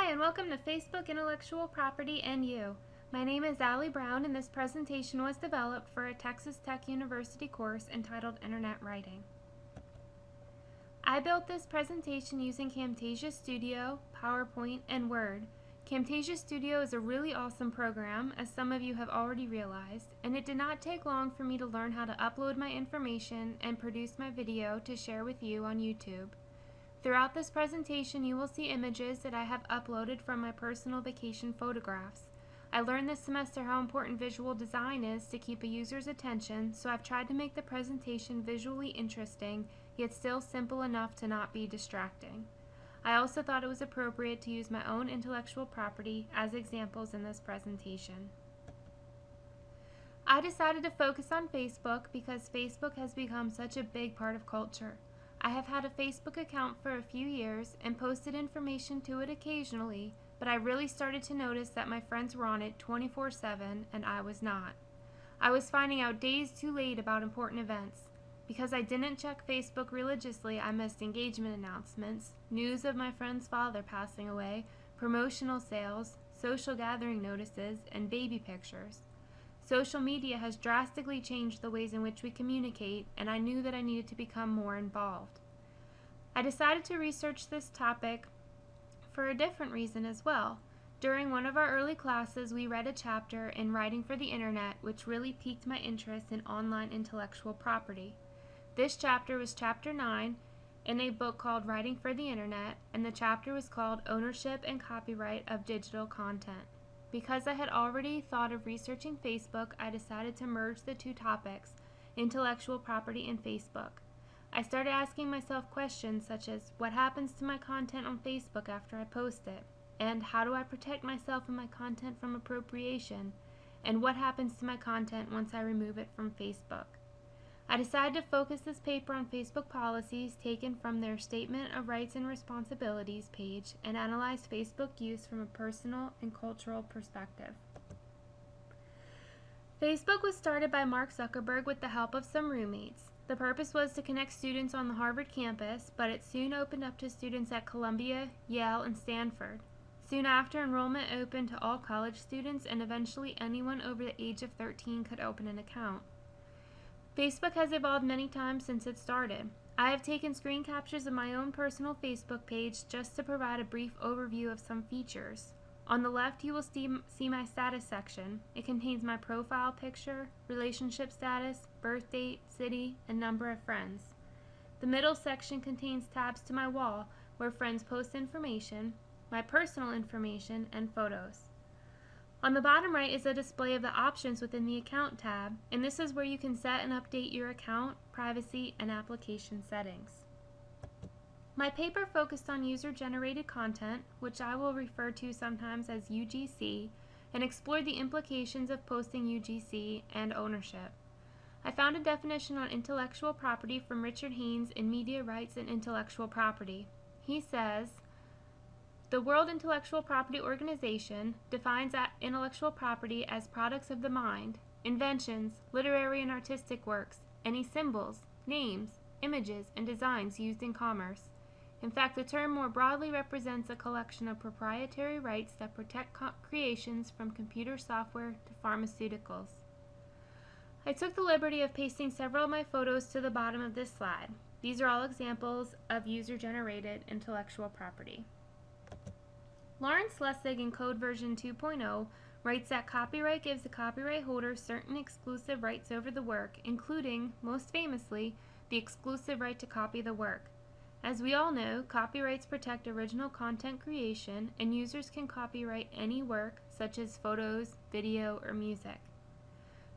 Hi, and welcome to Facebook Intellectual Property and You. My name is Allie Brown, and this presentation was developed for a Texas Tech University course entitled Internet Writing. I built this presentation using Camtasia Studio, PowerPoint, and Word. Camtasia Studio is a really awesome program, as some of you have already realized, and it did not take long for me to learn how to upload my information and produce my video to share with you on YouTube. Throughout this presentation, you will see images that I have uploaded from my personal vacation photographs. I learned this semester how important visual design is to keep a user's attention, so I've tried to make the presentation visually interesting, yet still simple enough to not be distracting. I also thought it was appropriate to use my own intellectual property as examples in this presentation. I decided to focus on Facebook because Facebook has become such a big part of culture. I have had a Facebook account for a few years and posted information to it occasionally, but I really started to notice that my friends were on it 24/7 and I was not. I was finding out days too late about important events. Because I didn't check Facebook religiously, I missed engagement announcements, news of my friend's father passing away, promotional sales, social gathering notices, and baby pictures. Social media has drastically changed the ways in which we communicate, and I knew that I needed to become more involved. I decided to research this topic for a different reason as well. During one of our early classes, we read a chapter in Writing for the Internet, which really piqued my interest in online intellectual property. This chapter was Chapter 9 in a book called Writing for the Internet, and the chapter was called Ownership and Copyright of Digital Content. Because I had already thought of researching Facebook, I decided to merge the two topics, intellectual property and Facebook. I started asking myself questions such as, what happens to my content on Facebook after I post it? And how do I protect myself and my content from appropriation? And what happens to my content once I remove it from Facebook? I decided to focus this paper on Facebook policies taken from their Statement of Rights and Responsibilities page and analyze Facebook use from a personal and cultural perspective. Facebook was started by Mark Zuckerberg with the help of some roommates. The purpose was to connect students on the Harvard campus, but it soon opened up to students at Columbia, Yale, and Stanford. Soon after, enrollment opened to all college students, and eventually anyone over the age of 13 could open an account. Facebook has evolved many times since it started. I have taken screen captures of my own personal Facebook page just to provide a brief overview of some features. On the left, you will see my status section. It contains my profile picture, relationship status, birth date, city, and number of friends. The middle section contains tabs to my wall where friends post information, my personal information, and photos. On the bottom right is a display of the options within the Account tab, and this is where you can set and update your account, privacy, and application settings. My paper focused on user-generated content, which I will refer to sometimes as UGC, and explored the implications of posting UGC and ownership. I found a definition on intellectual property from Richard Haynes in Media Rights and Intellectual Property. He says, the World Intellectual Property Organization defines intellectual property as products of the mind, inventions, literary and artistic works, any symbols, names, images, and designs used in commerce. In fact, the term more broadly represents a collection of proprietary rights that protect creations from computer software to pharmaceuticals. I took the liberty of pasting several of my photos to the bottom of this slide. These are all examples of user-generated intellectual property. Lawrence Lessig in Code version 2.0 writes that copyright gives the copyright holder certain exclusive rights over the work, including, most famously, the exclusive right to copy the work. As we all know, copyrights protect original content creation, and users can copyright any work, such as photos, video, or music.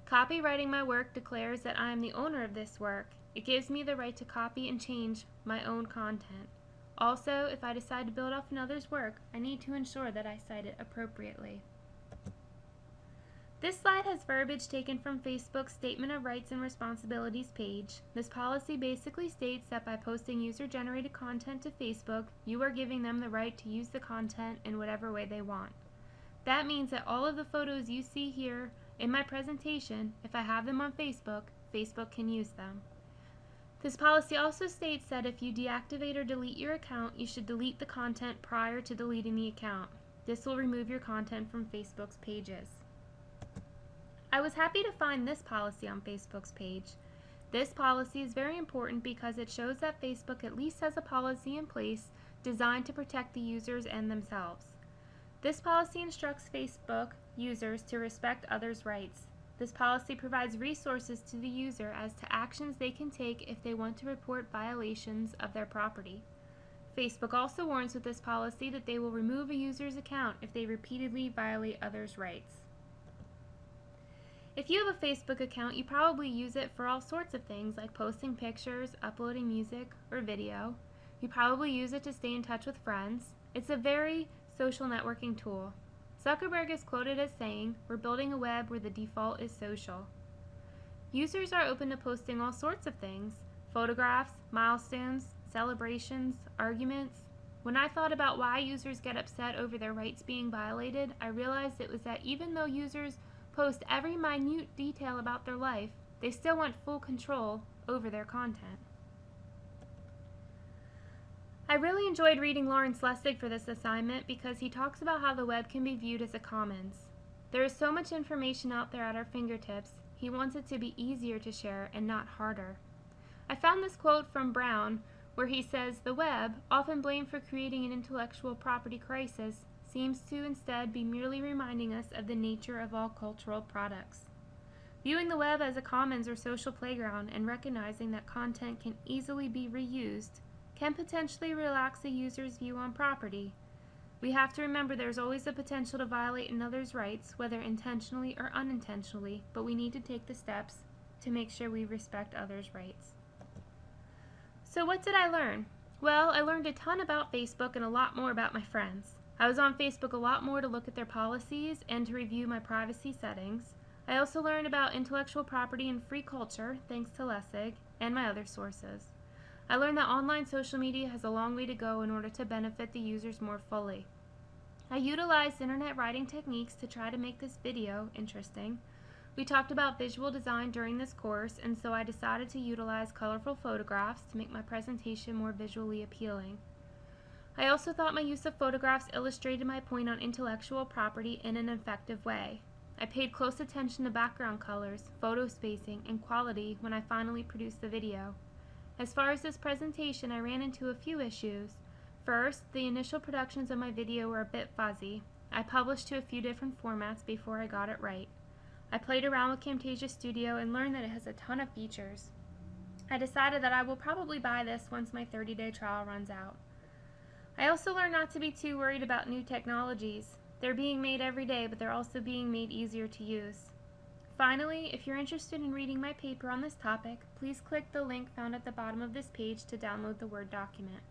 Copywriting my work declares that I am the owner of this work. It gives me the right to copy and change my own content. Also, if I decide to build off another's work, I need to ensure that I cite it appropriately. This slide has verbiage taken from Facebook's Statement of Rights and Responsibilities page. This policy basically states that by posting user-generated content to Facebook, you are giving them the right to use the content in whatever way they want. That means that all of the photos you see here in my presentation, if I have them on Facebook, Facebook can use them. This policy also states that if you deactivate or delete your account, you should delete the content prior to deleting the account. This will remove your content from Facebook's pages. I was happy to find this policy on Facebook's page. This policy is very important because it shows that Facebook at least has a policy in place designed to protect the users and themselves. This policy instructs Facebook users to respect others' rights. This policy provides resources to the user as to actions they can take if they want to report violations of their property. Facebook also warns with this policy that they will remove a user's account if they repeatedly violate others' rights. If you have a Facebook account, you probably use it for all sorts of things like posting pictures, uploading music or video. You probably use it to stay in touch with friends. It's a very social networking tool. Zuckerberg is quoted as saying, "We're building a web where the default is social." Users are open to posting all sorts of things: photographs, milestones, celebrations, arguments. When I thought about why users get upset over their rights being violated, I realized it was that even though users post every minute detail about their life, they still want full control over their content. I really enjoyed reading Lawrence Lessig for this assignment because he talks about how the web can be viewed as a commons. There is so much information out there at our fingertips, he wants it to be easier to share and not harder. I found this quote from Brown where he says, "The web, often blamed for creating an intellectual property crisis, seems to instead be merely reminding us of the nature of all cultural products." Viewing the web as a commons or social playground and recognizing that content can easily be reused can potentially relax a user's view on property. We have to remember there's always the potential to violate another's rights, whether intentionally or unintentionally, but we need to take the steps to make sure we respect others' rights. So what did I learn? Well, I learned a ton about Facebook and a lot more about my friends. I was on Facebook a lot more to look at their policies and to review my privacy settings. I also learned about intellectual property and free culture, thanks to Lessig, and my other sources. I learned that online social media has a long way to go in order to benefit the users more fully. I utilized internet writing techniques to try to make this video interesting. We talked about visual design during this course, and so I decided to utilize colorful photographs to make my presentation more visually appealing. I also thought my use of photographs illustrated my point on intellectual property in an effective way. I paid close attention to background colors, photo spacing, and quality when I finally produced the video. As far as this presentation, I ran into a few issues. First, the initial productions of my video were a bit fuzzy. I published to a few different formats before I got it right. I played around with Camtasia Studio and learned that it has a ton of features. I decided that I will probably buy this once my 30-day trial runs out. I also learned not to be too worried about new technologies. They're being made every day, but they're also being made easier to use. Finally, if you're interested in reading my paper on this topic, please click the link found at the bottom of this page to download the Word document.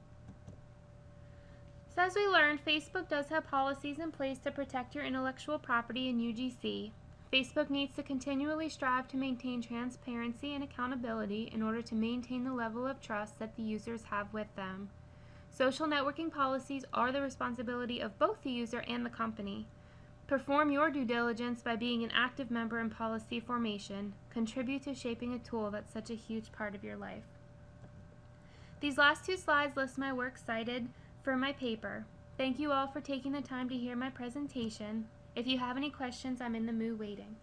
So as we learned, Facebook does have policies in place to protect your intellectual property in UGC. Facebook needs to continually strive to maintain transparency and accountability in order to maintain the level of trust that the users have with them. Social networking policies are the responsibility of both the user and the company. Perform your due diligence by being an active member in policy formation. Contribute to shaping a tool that's such a huge part of your life. These last two slides list my works cited for my paper. Thank you all for taking the time to hear my presentation. If you have any questions, I'm in the MOO waiting.